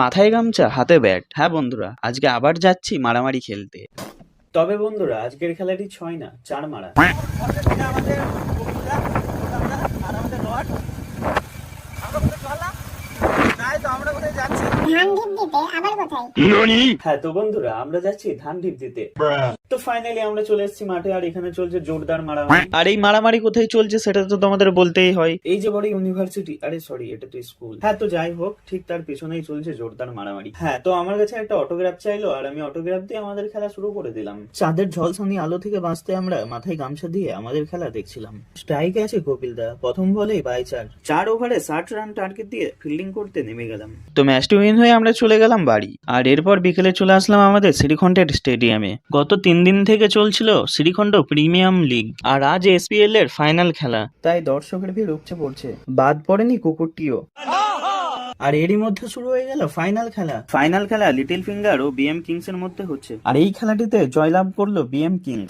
মাথায় গামছা হাতে ব্যাট। হ্যাঁ বন্ধুরা, আজকে আবার যাচ্ছি মারামারি খেলতে। তবে বন্ধুরা, আজকের খেলাটি ৬ না ৪ মারা। হ্যাঁ তো বন্ধুরা, আমরা যাচ্ছি ধান ঢিপ দিতে। তো ফাইনালি আমরা চলে এসেছি মাঠে, আর এখানে চলছে জোরদার মারামারি। আর এই মারামারি কোথায় চলছে সেটা তো তোমাদের বলতেই হয়। এই যে বড় ইউনিভার্সিটি, আরে সরি, এটা তো স্কুল। হ্যাঁ তো যাই হোক, ঠিক তার পিছনেই চলছে জোরদার মারামারি। হ্যাঁ তো আমার কাছে একটা অটোগ্রাফ চাইলো, আর আমি অটোগ্রাফ দিয়ে আমাদের খেলা শুরু করে দিলাম। চাঁদের ঝলসানি আলো থেকে বাঁচতে আমরা মাথায় গামছা দিয়ে আমাদের খেলা দেখছিলাম। স্ট্রাইকে আছে কপিল দা, প্রথম বলেই বাই 4 ওভারে 60 রান টার্গেট দিয়ে ফিল্ডিং করতে নেমে গেলাম। তো ম্যাচটি উইন হয়ে আমরা চলে গেলাম বাড়ি। আর এরপর বিকেলে চলে আসলাম আমাদের শ্রীখণ্ডের স্টেডিয়ামে। গত 3 দিন থেকে চলছিল শ্রীখণ্ড প্রিমিয়াম লিগ, আর আজ এসপিএল এর ফাইনাল খেলা, তাই দর্শকের ভিড় উপচে পড়ছে। বাদ পড়েনি কুকুরটিও। আর এরই মধ্যে শুরু হয়ে গেল ফাইনাল খেলা লিটল ফিঙ্গার ও বিএম কিংস এর মধ্যে হচ্ছে, আর এই খেলাটিতে জয়লাভ করলো বিএম কিংস।